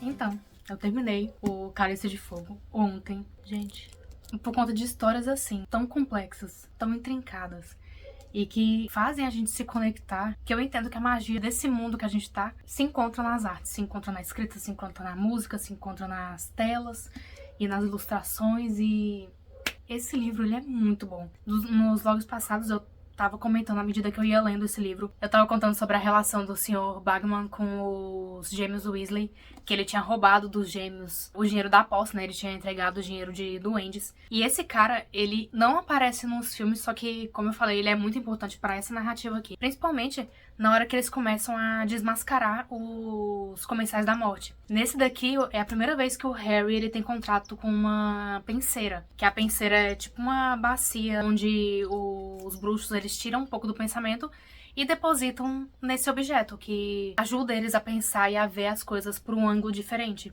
Então, eu terminei o Cálice de Fogo ontem, gente. Por conta de histórias assim, tão complexas, tão intrincadas. E que fazem a gente se conectar, que eu entendo que a magia desse mundo que a gente tá se encontra nas artes, se encontra na escrita, se encontra na música, se encontra nas telas e nas ilustrações. E esse livro, ele é muito bom. Nos vlogs passados eu tava comentando à medida que eu ia lendo esse livro. Eu tava contando sobre a relação do Sr. Bagman com os gêmeos Weasley, que ele tinha roubado dos gêmeos o dinheiro da aposta, né? Ele tinha entregado o dinheiro de duendes. E esse cara, ele não aparece nos filmes, só que, como eu falei, ele é muito importante pra essa narrativa aqui. Principalmente na hora que eles começam a desmascarar os Comensais da Morte. Nesse daqui, é a primeira vez que o Harry ele tem contato com uma penseira. Que a penseira é tipo uma bacia onde os bruxos eles tiram um pouco do pensamento e depositam nesse objeto, que ajuda eles a pensar e a ver as coisas por um ângulo diferente.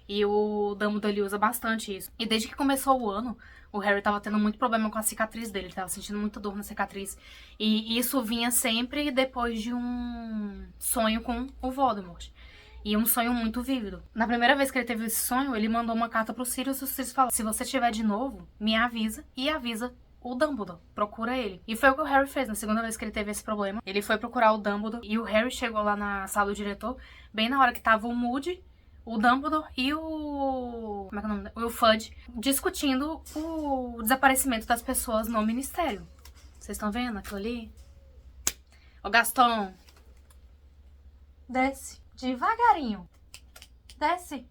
E o Dumbledore ele usa bastante isso. E desde que começou o ano, o Harry tava tendo muito problema com a cicatriz dele. Ele tava sentindo muita dor na cicatriz. E isso vinha sempre depois de um sonho com o Voldemort. E um sonho muito vívido. Na primeira vez que ele teve esse sonho, ele mandou uma carta pro Sirius e o Sirius falou: se você tiver de novo, me avisa e avisa o Dumbledore. Procura ele. E foi o que o Harry fez na segunda vez que ele teve esse problema. Ele foi procurar o Dumbledore e o Harry chegou lá na sala do diretor, bem na hora que tava o Moody, o Dumbledore e o... como é que é o nome? O Fudge discutindo o desaparecimento das pessoas no ministério. Vocês estão vendo aquilo ali? Ô Gaston, desce devagarinho. Desce.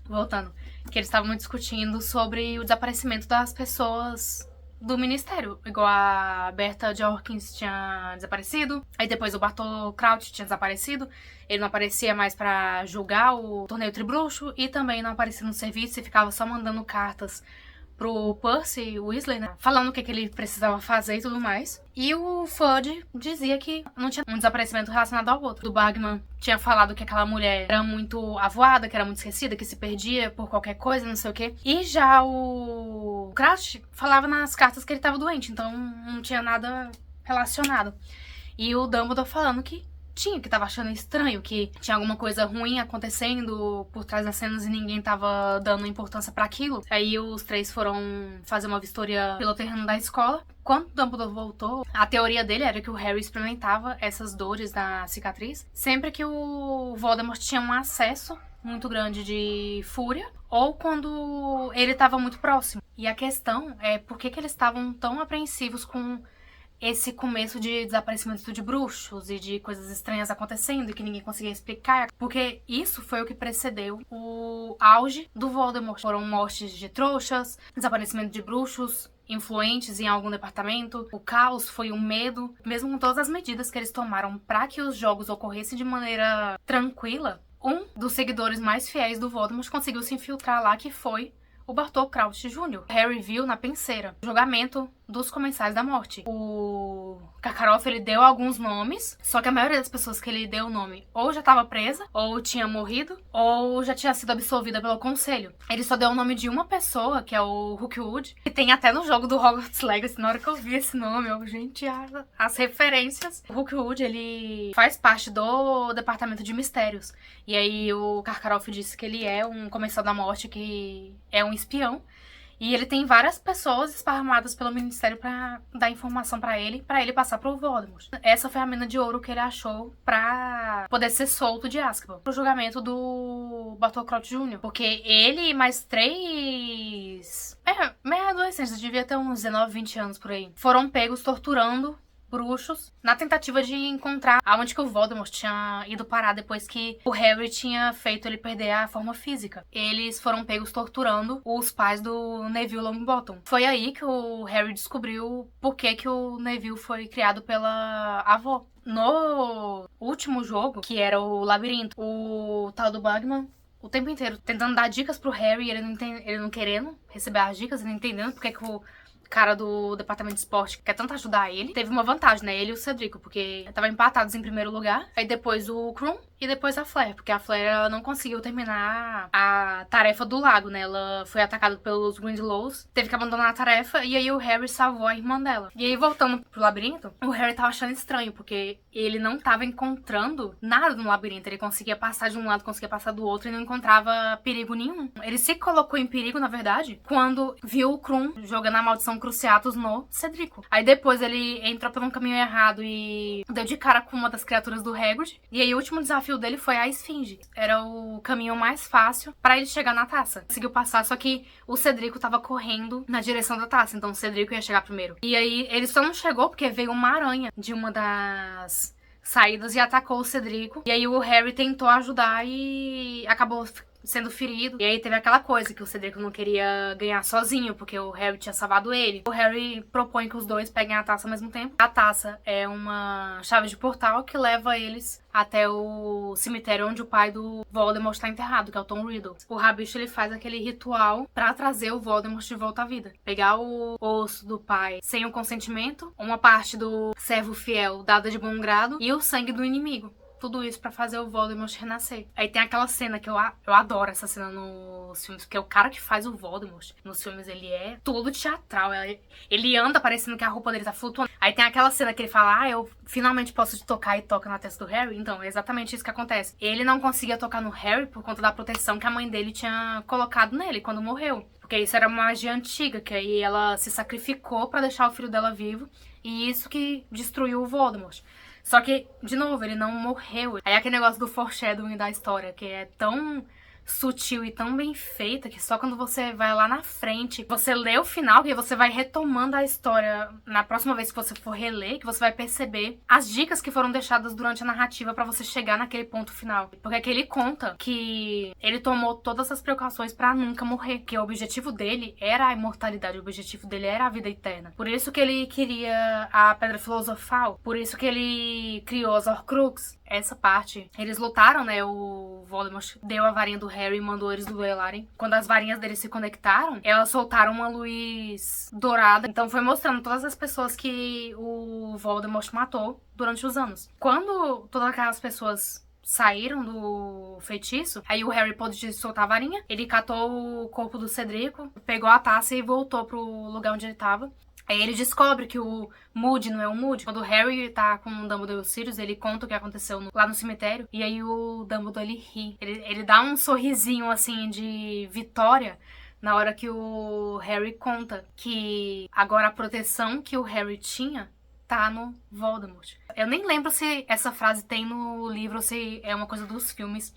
Voltando, que eles estavam discutindo sobre o desaparecimento das pessoas do ministério. Igual a Berta Jorkins tinha desaparecido, aí depois o Bartol Crouch tinha desaparecido. Ele não aparecia mais pra julgar o torneio Tribruxo e também não aparecia no serviço e ficava só mandando cartas pro Percy Weasley, né? Falando o que ele precisava fazer e tudo mais. E o Fudge dizia que não tinha um desaparecimento relacionado ao outro. O Bagman tinha falado que aquela mulher era muito avoada, que era muito esquecida, que se perdia por qualquer coisa, não sei o quê. E já o Crouch falava nas cartas que ele tava doente, então não tinha nada relacionado. E o Dumbledore falando que tava achando estranho, que tinha alguma coisa ruim acontecendo por trás das cenas e ninguém tava dando importância pra aquilo. Aí os três foram fazer uma vistoria pelo terreno da escola. Quando o Dumbledore voltou, a teoria dele era que o Harry experimentava essas dores na cicatriz sempre que o Voldemort tinha um acesso muito grande de fúria ou quando ele tava muito próximo. E a questão é por que eles estavam tão apreensivos com esse começo de desaparecimento de bruxos e de coisas estranhas acontecendo e que ninguém conseguia explicar. Porque isso foi o que precedeu o auge do Voldemort. Foram mortes de trouxas, desaparecimento de bruxos influentes em algum departamento. O caos foi um medo. Mesmo com todas as medidas que eles tomaram para que os jogos ocorressem de maneira tranquila, um dos seguidores mais fiéis do Voldemort conseguiu se infiltrar lá, que foi o Bartol Crouch Jr. Harry viu na penseira o julgamento dos Comensais da Morte. O Karkaroff, ele deu alguns nomes, só que a maioria das pessoas que ele deu o nome ou já estava presa, ou tinha morrido, ou já tinha sido absolvida pelo conselho. Ele só deu o nome de uma pessoa, que é o Rookwood, que tem até no jogo do Hogwarts Legacy. Na hora que eu vi esse nome, gente, as referências. O Rookwood, ele faz parte do Departamento de Mistérios. E aí o Karkaroff disse que ele é um Comensal da Morte, que é um espião. E ele tem várias pessoas esparramadas pelo Ministério pra dar informação pra ele passar pro Voldemort. Essa foi a mina de ouro que ele achou pra poder ser solto de Azkaban. Pro julgamento do Bartol Crouch Jr. Porque ele e mais três... meio adolescentes, devia ter uns 19, 20 anos por aí. Foram pegos torturando bruxos na tentativa de encontrar aonde que o Voldemort tinha ido parar depois que o Harry tinha feito ele perder a forma física. Eles foram pegos torturando os pais do Neville Longbottom. Foi aí que o Harry descobriu por que o Neville foi criado pela avó. No último jogo, que era o labirinto, o tal do Bagman o tempo inteiro tentando dar dicas pro Harry, ele não querendo receber as dicas, ele não entendendo porque que o cara do departamento de esporte quer tanto ajudar ele. Teve uma vantagem, né? Ele e o Cedrico, porque estavam empatados em primeiro lugar. Aí depois o Krum e depois a Fleur, porque a Fleur ela não conseguiu terminar a tarefa do lago, né? Ela foi atacada pelos Grindylows, teve que abandonar a tarefa, e aí o Harry salvou a irmã dela. E aí, voltando pro labirinto, o Harry tava achando estranho, porque ele não tava encontrando nada no labirinto. Ele conseguia passar de um lado, conseguia passar do outro, e não encontrava perigo nenhum. Ele se colocou em perigo, na verdade, quando viu o Krum jogando a maldição Cruciatus no Cedrico. Aí depois ele entrou por um caminho errado e deu de cara com uma das criaturas do Hagrid. E aí o último desafio dele foi a Esfinge. Era o caminho mais fácil pra ele chegar na taça. Conseguiu passar, só que o Cedrico tava correndo na direção da taça, então o Cedrico ia chegar primeiro. E aí ele só não chegou porque veio uma aranha de uma das saídas e atacou o Cedrico. E aí o Harry tentou ajudar e acabou sendo ferido. E aí teve aquela coisa que o Cedrico não queria ganhar sozinho, porque o Harry tinha salvado ele. O Harry propõe que os dois peguem a taça ao mesmo tempo. A taça é uma chave de portal que leva eles até o cemitério onde o pai do Voldemort está enterrado, que é o Tom Riddle. O Rabicho, ele faz aquele ritual pra trazer o Voldemort de volta à vida. Pegar o osso do pai sem o consentimento, uma parte do servo fiel dada de bom grado e o sangue do inimigo. Tudo isso pra fazer o Voldemort renascer. Aí tem aquela cena que eu adoro essa cena nos filmes, porque o cara que faz o Voldemort nos filmes, ele é todo teatral. Ele anda parecendo que a roupa dele tá flutuando. Aí tem aquela cena que ele fala, eu finalmente posso te tocar, e toca na testa do Harry. Então, é exatamente isso que acontece. Ele não conseguia tocar no Harry por conta da proteção que a mãe dele tinha colocado nele quando morreu. Porque isso era uma magia antiga, que aí ela se sacrificou pra deixar o filho dela vivo. E isso que destruiu o Voldemort. Só que, de novo, ele não morreu. Aí aquele negócio do foreshadowing da história, que é tão sutil e tão bem feita que só quando você vai lá na frente, você lê o final, que você vai retomando a história na próxima vez que você for reler, que você vai perceber as dicas que foram deixadas durante a narrativa pra você chegar naquele ponto final. Porque aqui ele conta que ele tomou todas as precauções pra nunca morrer, que o objetivo dele era a imortalidade, o objetivo dele era a vida eterna. Por isso que ele queria a Pedra Filosofal, por isso que ele criou as Horcruxes. Essa parte, eles lutaram, né? O Voldemort deu a varinha do Harry e mandou eles duelarem. Quando as varinhas deles se conectaram, elas soltaram uma luz dourada. Então foi mostrando todas as pessoas que o Voldemort matou durante os anos. Quando todas aquelas pessoas saíram do feitiço, aí o Harry pôde soltar a varinha. Ele catou o corpo do Cedrico, pegou a taça e voltou pro lugar onde ele tava. Aí ele descobre que o Moody não é o Moody. Quando o Harry tá com o Dumbledore e o Sirius, ele conta o que aconteceu lá no cemitério. E aí o Dumbledore, ele ri. Ele dá um sorrisinho, assim, de vitória na hora que o Harry conta que agora a proteção que o Harry tinha tá no Voldemort. Eu nem lembro se essa frase tem no livro ou se é uma coisa dos filmes.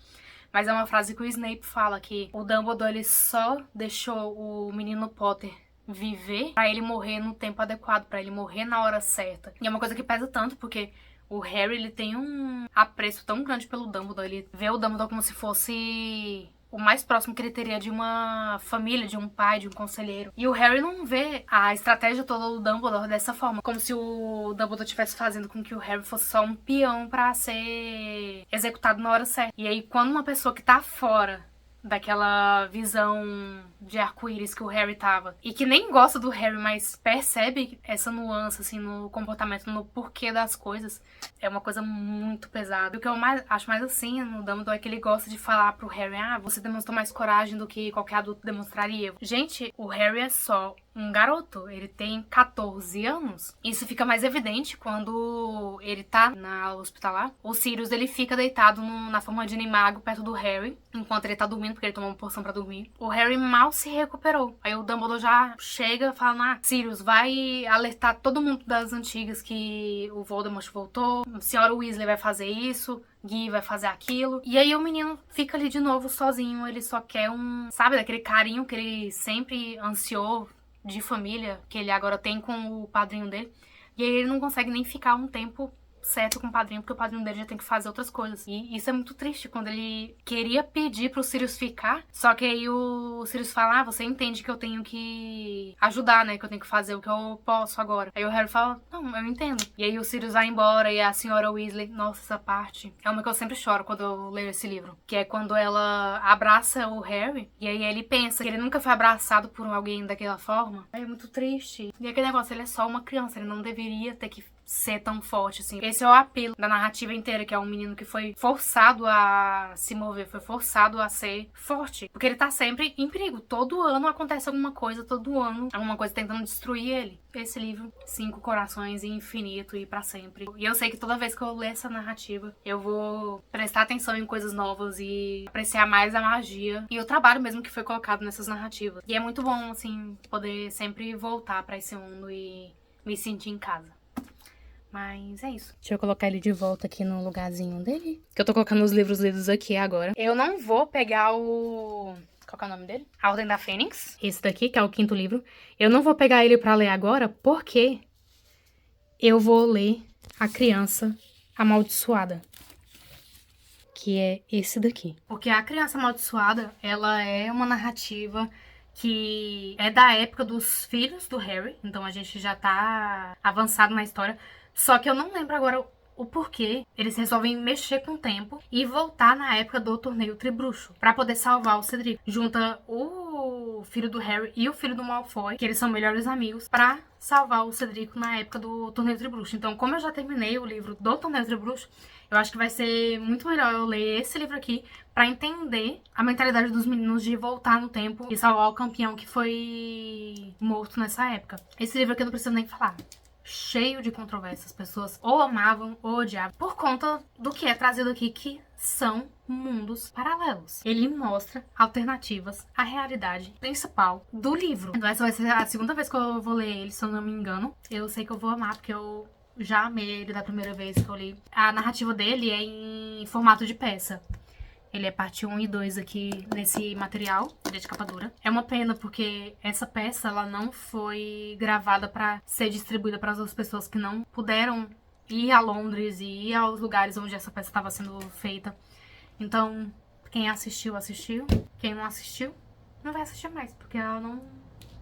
Mas é uma frase que o Snape fala, que o Dumbledore, ele só deixou o menino Potter viver pra ele morrer no tempo adequado, pra ele morrer na hora certa. E é uma coisa que pesa tanto, porque o Harry, ele tem um apreço tão grande pelo Dumbledore. Ele vê o Dumbledore como se fosse o mais próximo que ele teria de uma família, de um pai, de um conselheiro. E o Harry não vê a estratégia toda do Dumbledore dessa forma, como se o Dumbledore estivesse fazendo com que o Harry fosse só um peão pra ser executado na hora certa. E aí, quando uma pessoa que tá fora daquela visão de arco-íris que o Harry tava, e que nem gosta do Harry, mas percebe essa nuance, assim, no comportamento, no porquê das coisas, é uma coisa muito pesada. E o que eu acho mais assim no Dumbledore é que ele gosta de falar pro Harry, você demonstrou mais coragem do que qualquer adulto demonstraria. Gente, o Harry é só um garoto, ele tem 14 anos. Isso fica mais evidente quando ele tá na aula hospitalar. O Sirius, ele fica deitado na forma de Animago perto do Harry, enquanto ele tá dormindo, porque ele tomou uma porção pra dormir. O Harry mal se recuperou. Aí o Dumbledore já chega falando, Sirius, vai alertar todo mundo das antigas que o Voldemort voltou, a senhora Weasley vai fazer isso, Gui vai fazer aquilo. E aí o menino fica ali de novo sozinho, ele só quer daquele carinho que ele sempre ansiou de família, que ele agora tem com o padrinho dele. E aí ele não consegue nem ficar um tempo certo com o padrinho, porque o padrinho dele já tem que fazer outras coisas. E isso é muito triste, quando ele queria pedir pro Sirius ficar, só que aí o Sirius fala, você entende que eu tenho que ajudar, né, que eu tenho que fazer o que eu posso agora. Aí o Harry fala, não, eu entendo. E aí o Sirius vai embora e a senhora Weasley, nossa, essa parte é uma que eu sempre choro quando eu leio esse livro, que é quando ela abraça o Harry, e aí ele pensa que ele nunca foi abraçado por alguém daquela forma. É muito triste. E aquele negócio, ele é só uma criança, ele não deveria ter que ser tão forte, assim. Esse é o apelo da narrativa inteira, que é um menino que foi forçado a se mover, foi forçado a ser forte. Porque ele tá sempre em perigo. Todo ano acontece alguma coisa, todo ano alguma coisa tentando destruir ele. Esse livro, 5 Corações e Infinito e pra sempre. E eu sei que toda vez que eu ler essa narrativa, eu vou prestar atenção em coisas novas e apreciar mais a magia e o trabalho mesmo que foi colocado nessas narrativas. E é muito bom, assim, poder sempre voltar pra esse mundo e me sentir em casa. Mas é isso. Deixa eu colocar ele de volta aqui no lugarzinho dele. Que eu tô colocando os livros lidos aqui agora. Eu não vou pegar o... Qual que é o nome dele? A Ordem da Fênix. Esse daqui, que é o 5º livro. Eu não vou pegar ele pra ler agora, porque eu vou ler A Criança Amaldiçoada. Que é esse daqui. Porque A Criança Amaldiçoada, ela é uma narrativa que é da época dos filhos do Harry. Então a gente já tá avançado na história. Só que eu não lembro agora o porquê eles resolvem mexer com o tempo e voltar na época do torneio Tribruxo pra poder salvar o Cedric. Junta o filho do Harry e o filho do Malfoy, que eles são melhores amigos, pra salvar o Cedric na época do torneio Tribruxo. Então, como eu já terminei o livro do torneio Tribruxo, eu acho que vai ser muito melhor eu ler esse livro aqui pra entender a mentalidade dos meninos de voltar no tempo e salvar o campeão que foi morto nessa época. Esse livro aqui eu não preciso nem falar. Cheio de controvérsias. Pessoas ou amavam ou odiavam por conta do que é trazido aqui, que são mundos paralelos. Ele mostra alternativas à realidade principal do livro. Então essa vai ser a 2ª vez que eu vou ler ele, se eu não me engano. Eu sei que eu vou amar, porque eu já amei ele da primeira vez que eu li. A narrativa dele é em formato de peça. Ele é parte 1 e 2 aqui nesse material, ele é de capa dura. É uma pena porque essa peça ela não foi gravada para ser distribuída para as outras pessoas que não puderam ir a Londres e ir aos lugares onde essa peça estava sendo feita. Então, quem assistiu, assistiu. Quem não assistiu, não vai assistir mais, porque ela não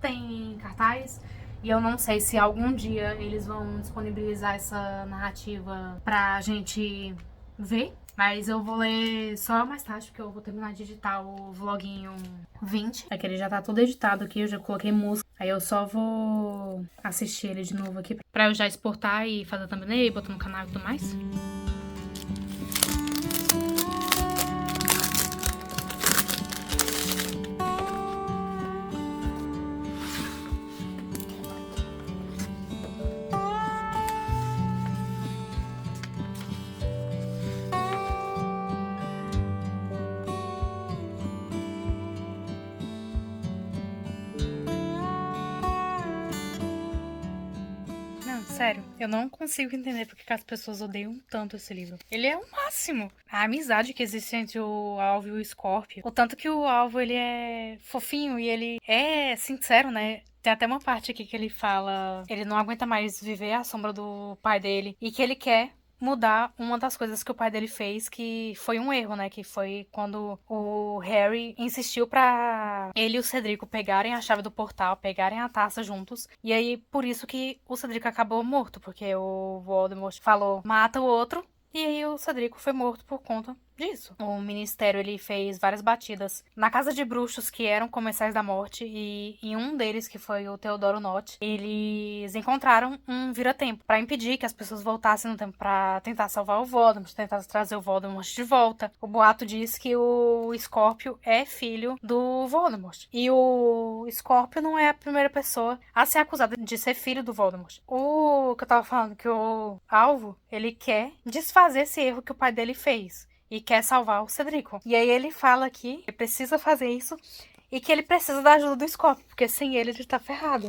tem cartaz. E eu não sei se algum dia eles vão disponibilizar essa narrativa pra gente ver. Mas eu vou ler só mais tarde, porque eu vou terminar de editar o vloguinho 20. É que ele já tá todo editado aqui, eu já coloquei música. Aí eu só vou assistir ele de novo aqui, pra eu já exportar e fazer thumbnail, botar no canal e tudo mais. Sério, eu não consigo entender porque que as pessoas odeiam tanto esse livro. Ele é o máximo. A amizade que existe entre o Alvo e o Scorpio. O tanto que o Alvo, ele é fofinho e ele é sincero, né? Tem até uma parte aqui que ele fala... Ele não aguenta mais viver à sombra do pai dele. E que ele quer mudar uma das coisas que o pai dele fez, que foi um erro, né? Que foi quando o Harry insistiu pra ele e o Cedrico pegarem a chave do portal, pegarem a taça juntos. E aí, por isso que o Cedrico acabou morto, porque o Voldemort falou, mata o outro. E aí o Cedrico foi morto por conta disso. O Ministério, ele fez várias batidas na casa de bruxos que eram comensais da morte, e em um deles, que foi o Teodoro Nott, eles encontraram um vira-tempo pra impedir que as pessoas voltassem no tempo pra tentar salvar o Voldemort, tentar trazer o Voldemort de volta. O boato diz que o Scorpio é filho do Voldemort. E o Scorpio não é a primeira pessoa a ser acusada de ser filho do Voldemort. O que eu tava falando, que o Alvo, ele quer desfazer esse erro que o pai dele fez. E quer salvar o Cedrico. E aí ele fala que ele precisa fazer isso e que ele precisa da ajuda do Scorpio, porque sem ele tá ferrado.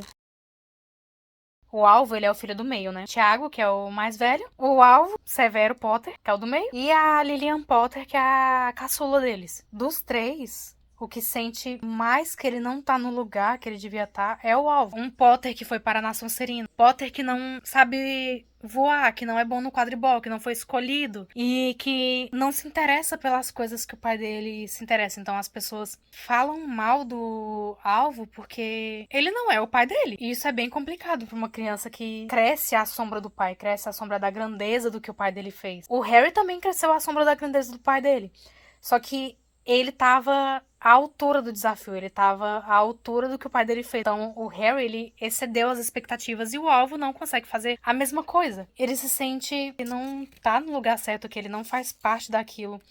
O Alvo, ele é o filho do meio, né? Tiago, que é o mais velho. O Alvo, Severo Potter, que é o do meio. E a Lilian Potter, que é a caçula deles. Dos 3... o que sente mais que ele não tá no lugar que ele devia estar é o Alvo. Um Potter que foi para a Nação Serina. Potter que não sabe voar, que não é bom no quadribol, que não foi escolhido e que não se interessa pelas coisas que o pai dele se interessa. Então as pessoas falam mal do Alvo porque ele não é o pai dele. E isso é bem complicado para uma criança que cresce à sombra do pai, cresce à sombra da grandeza do que o pai dele fez. O Harry também cresceu à sombra da grandeza do pai dele. Só que ele tava à altura do desafio, ele tava à altura do que o pai dele fez. Então, o Harry, ele excedeu as expectativas e o alvo não consegue fazer a mesma coisa. Ele se sente que não tá no lugar certo, que ele não faz parte daquilo.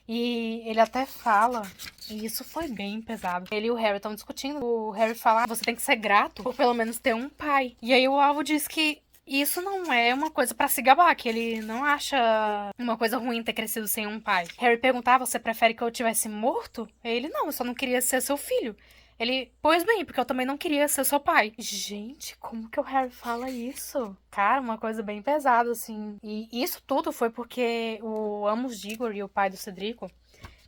E ele até fala, e isso foi bem pesado. Ele e o Harry estão discutindo. O Harry fala, você tem que ser grato por pelo menos ter um pai. E aí o alvo diz que isso não é uma coisa pra se gabar, que ele não acha uma coisa ruim ter crescido sem um pai. Harry perguntar, você prefere que eu tivesse morto? Ele, não, eu só não queria ser seu filho. Ele, pois bem, porque eu também não queria ser seu pai. Gente, como que o Harry fala isso? Cara, uma coisa bem pesada, assim. E isso tudo foi porque o Amos Diggory, o pai do Cedrico,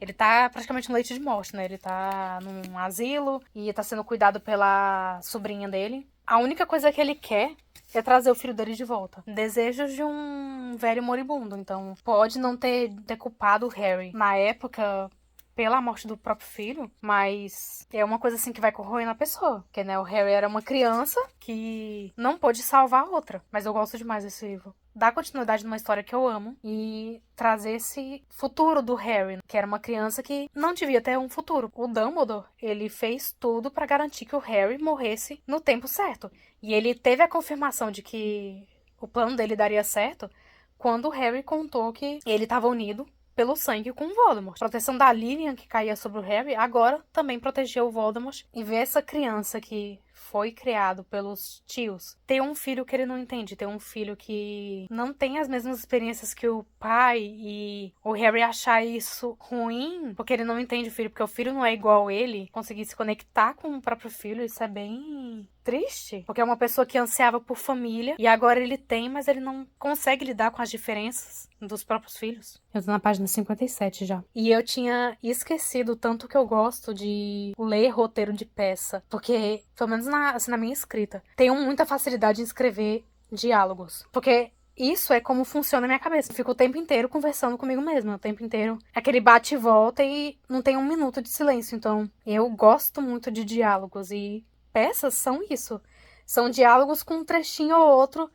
ele tá praticamente no leite de morte, né? Ele tá num asilo e tá sendo cuidado pela sobrinha dele. A única coisa que ele quer é trazer o filho dele de volta. Desejos de um velho moribundo. Então, pode não ter culpado o Harry na época pela morte do próprio filho, mas é uma coisa assim que vai corroendo a pessoa. Porque, né, o Harry era uma criança que não pôde salvar a outra. Mas eu gosto demais desse livro. Dar continuidade numa história que eu amo e trazer esse futuro do Harry, que era uma criança que não devia ter um futuro. O Dumbledore, ele fez tudo pra garantir que o Harry morresse no tempo certo. E ele teve a confirmação de que o plano dele daria certo quando o Harry contou que ele estava unido pelo sangue com o Voldemort. A proteção da Lilian que caía sobre o Harry agora também protegeu o Voldemort. E ver essa criança que foi criado pelos tios ter um filho que ele não entende, ter um filho que não tem as mesmas experiências que o pai, e o Harry achar isso ruim porque ele não entende o filho, porque o filho não é igual a ele, conseguir se conectar com o próprio filho, isso é bem triste, porque é uma pessoa que ansiava por família e agora ele tem, mas ele não consegue lidar com as diferenças dos próprios filhos. Eu tô na página 57 já. E eu tinha esquecido tanto que eu gosto de ler roteiro de peça, porque, pelo menos na minha escrita, tenho muita facilidade em escrever diálogos, porque isso é como funciona a minha cabeça. Eu fico o tempo inteiro conversando comigo mesma, o tempo inteiro. Aquele bate e volta e não tem um minuto de silêncio. Então, eu gosto muito de diálogos e peças são isso. São diálogos com um trechinho ou outro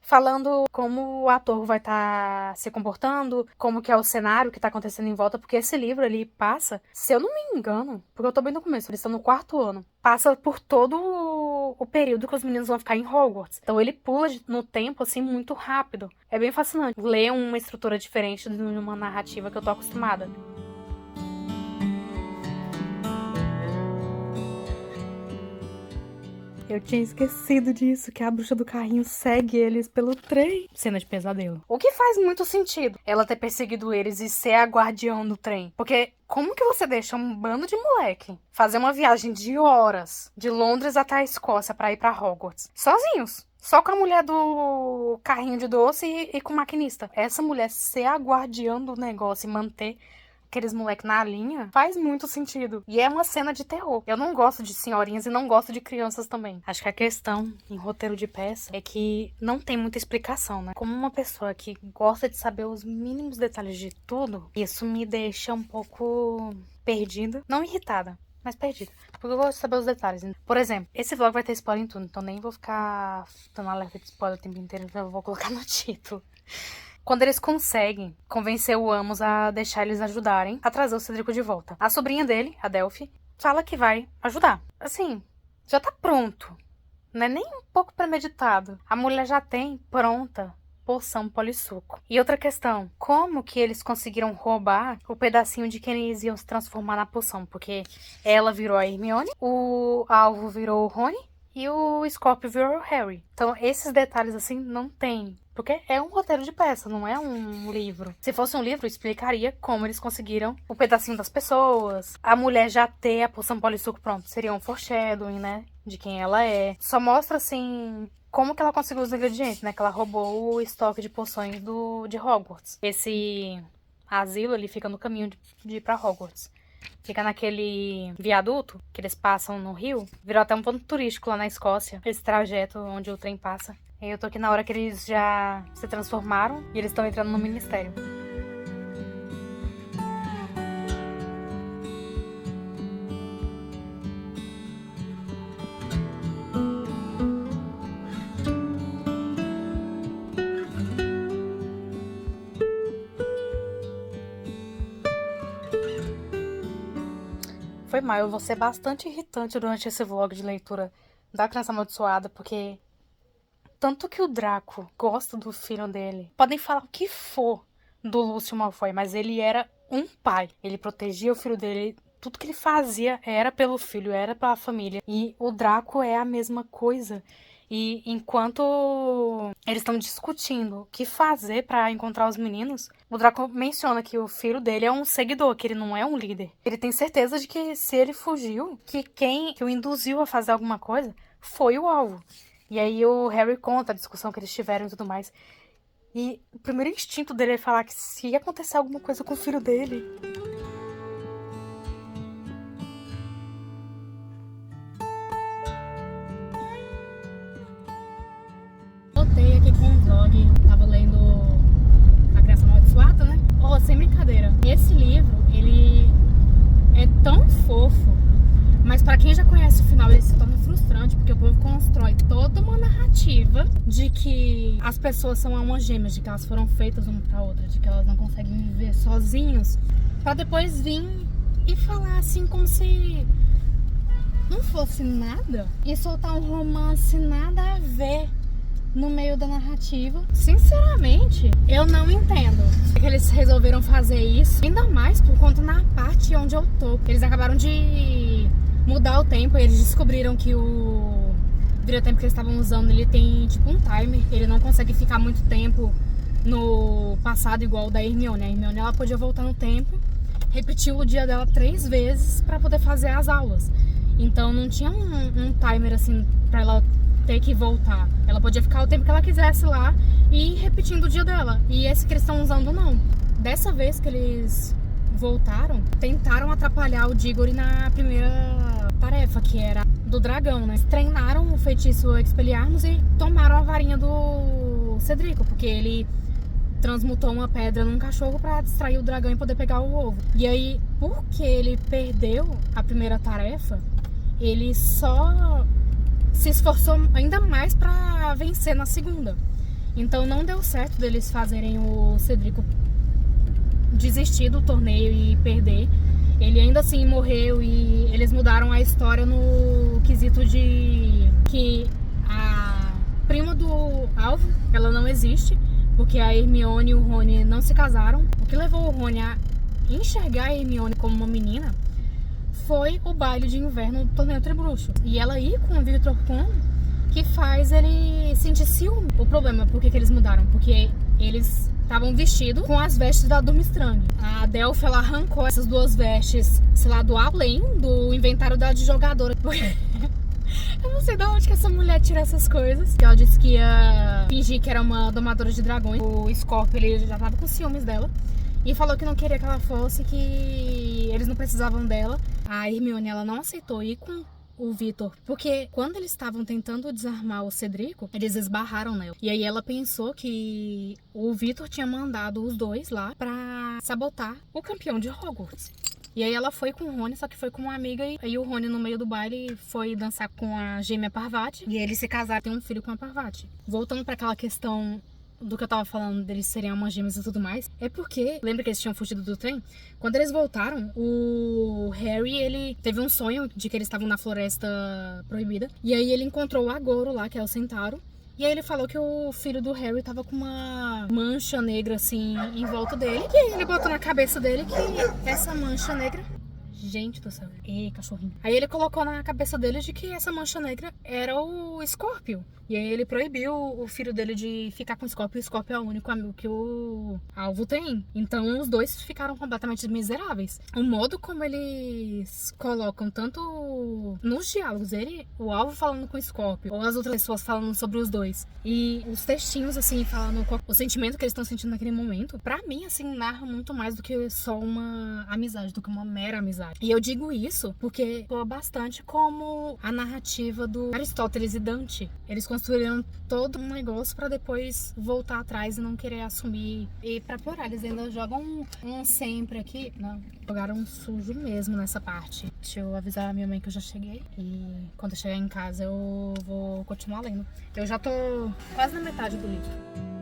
falando como o ator vai estar se comportando, como que é o cenário que tá acontecendo em volta, porque esse livro ele passa, se eu não me engano, porque eu tô bem no começo, eles estão no 4º ano, passa por todo o período que os meninos vão ficar em Hogwarts. Então ele pula no tempo, assim, muito rápido. É bem fascinante ler uma estrutura diferente de uma narrativa que eu tô acostumada. Eu tinha esquecido disso, que a bruxa do carrinho segue eles pelo trem. Cena de pesadelo. O que faz muito sentido ela ter perseguido eles e ser a guardiã do trem. Porque como que você deixa um bando de moleque fazer uma viagem de horas de Londres até a Escócia pra ir pra Hogwarts? Sozinhos. Só com a mulher do carrinho de doce e com o maquinista. Essa mulher ser a guardiã do negócio e manter aqueles moleques na linha, faz muito sentido. E é uma cena de terror. Eu não gosto de senhorinhas e não gosto de crianças também. Acho que a questão em roteiro de peça é que não tem muita explicação, né? Como uma pessoa que gosta de saber os mínimos detalhes de tudo, isso me deixa um pouco perdida. Não irritada, mas perdida. Porque eu gosto de saber os detalhes. Por exemplo, esse vlog vai ter spoiler em tudo, então nem vou ficar dando alerta de spoiler o tempo inteiro, eu vou colocar no título. Quando eles conseguem convencer o Amos a deixar eles ajudarem a trazer o Cedrico de volta. A sobrinha dele, a Delphi, fala que vai ajudar. Assim, já tá pronto. Não é nem um pouco premeditado. A mulher já tem pronta poção polissuco. E outra questão, como que eles conseguiram roubar o pedacinho de quem eles iam se transformar na poção? Porque ela virou a Hermione, o alvo virou o Rony e o Scorpio virou o Harry. Então, esses detalhes assim não tem. Porque é um roteiro de peça, não é um livro. Se fosse um livro, explicaria como eles conseguiram o pedacinho das pessoas. A mulher já ter a poção polissuco pronto, seria um foreshadowing, né? De quem ela é. Só mostra, assim, como que ela conseguiu os ingredientes, né? Que ela roubou o estoque de poções de Hogwarts. Esse asilo, ele fica no caminho de ir pra Hogwarts. Fica naquele viaduto que eles passam no rio. Virou até um ponto turístico lá na Escócia. Esse trajeto onde o trem passa. E eu tô aqui na hora que eles já se transformaram e eles estão entrando no ministério. mal, eu vou ser bastante irritante durante esse vlog de leitura da Criança Amaldiçoada, porque tanto que o Draco gosta do filho dele. Podem falar o que for do Lúcio Malfoy, mas ele era um pai. Ele protegia o filho dele. Tudo que ele fazia era pelo filho, era pela família. E o Draco é a mesma coisa. E enquanto eles estão discutindo o que fazer pra encontrar os meninos, o Draco menciona que o filho dele é um seguidor, que ele não é um líder. Ele tem certeza de que se ele fugiu, que quem o induziu a fazer alguma coisa foi o alvo. E aí o Harry conta a discussão que eles tiveram e tudo mais. E o primeiro instinto dele é falar que se ia acontecer alguma coisa com o filho dele... Voltei aqui com um vlog, tava lendo A Criança Amaldiçoada, né? Oh, sem brincadeira, esse livro, ele é tão fofo, mas pra quem já conhece o final, ele se torna frustrante, porque o povo constrói toda uma narrativa de que as pessoas são almas gêmeas, de que elas foram feitas uma pra outra, de que elas não conseguem viver sozinhos, pra depois vir e falar assim como se não fosse nada e soltar um romance nada a ver no meio da narrativa. Sinceramente, eu não entendo que eles resolveram fazer isso, ainda mais por conta na parte onde eu tô. Eles acabaram de mudar o tempo, eles descobriram que o vira-tempo que eles estavam usando, ele tem tipo um timer, ele não consegue ficar muito tempo no passado igual o da Hermione. A Hermione, ela podia voltar no tempo, repetir o dia dela 3 vezes pra poder fazer as aulas. Então não tinha um timer assim pra ela ter que voltar. Ela podia ficar o tempo que ela quisesse lá e ir repetindo o dia dela. E esse que eles estão usando, não. Dessa vez que eles voltaram, tentaram atrapalhar o Diggory na primeira tarefa, que era do dragão, né? Eles treinaram o feitiço Expelliarmus e tomaram a varinha do Cedrico, porque ele transmutou uma pedra num cachorro pra distrair o dragão e poder pegar o ovo. E aí, porque ele perdeu a primeira tarefa, ele só se esforçou ainda mais pra vencer na segunda. Então não deu certo deles fazerem o Cedrico desistir do torneio e perder. Ele ainda assim morreu e eles mudaram a história no quesito de que a prima do alvo, ela não existe, porque a Hermione e o Rony não se casaram. O que levou o Rony a enxergar a Hermione como uma menina foi o baile de inverno do torneio Tribruxo. E ela ir com o Victor Krum, que faz ele sentir ciúme. O problema, por que eles mudaram? Porque eles estavam vestidos com as vestes da Durmstrang. A Delphi, ela arrancou essas 2 vestes, sei lá, do além do inventário dela de jogadora. Eu não sei de onde que essa mulher tira essas coisas. Ela disse que ia fingir que era uma domadora de dragões. O Scorpio, ele já tava com ciúmes dela. E falou que não queria que ela fosse, que eles não precisavam dela. A Hermione, ela não aceitou ir com o Victor, porque quando eles estavam tentando desarmar o Cedrico, eles esbarraram nela. E aí ela pensou que o Victor tinha mandado os dois lá pra sabotar o campeão de Hogwarts. E aí ela foi com o Rony, só que foi com uma amiga. E aí o Rony, no meio do baile, foi dançar com a gêmea Parvati. E eles se casaram, tem um filho com a Parvati. Voltando pra aquela questão do que eu tava falando deles serem almas gêmeas e tudo mais, é porque, lembra que eles tinham fugido do trem? Quando eles voltaram, o Harry, ele teve um sonho de que eles estavam na Floresta Proibida, e aí ele encontrou o Agouro lá, que é o Centauro, e aí ele falou que o filho do Harry tava com uma mancha negra, assim, em volta dele, e aí ele botou na cabeça dele que essa mancha negra... Gente do céu. Ei, cachorrinho. Aí ele colocou na cabeça dele de que essa mancha negra era o Scorpio. E aí ele proibiu o filho dele de ficar com o Scorpio. E o Scorpio é o único amigo que o alvo tem. Então os dois ficaram completamente miseráveis. O modo como eles colocam tanto nos diálogos, o alvo falando com o Scorpio, ou as outras pessoas falando sobre os dois, e os textinhos, assim, falando o sentimento que eles estão sentindo naquele momento, pra mim, assim, narra muito mais do que só uma amizade, do que uma mera amizade. E eu digo isso porque soa bastante como a narrativa do Aristóteles e Dante. Eles construíram todo um negócio pra depois voltar atrás e não querer assumir. E pra piorar, eles ainda jogam um sempre aqui. Não, jogaram um sujo mesmo nessa parte. Deixa eu avisar a minha mãe que eu já cheguei. E quando eu chegar em casa eu vou continuar lendo. Eu já tô quase na metade do livro.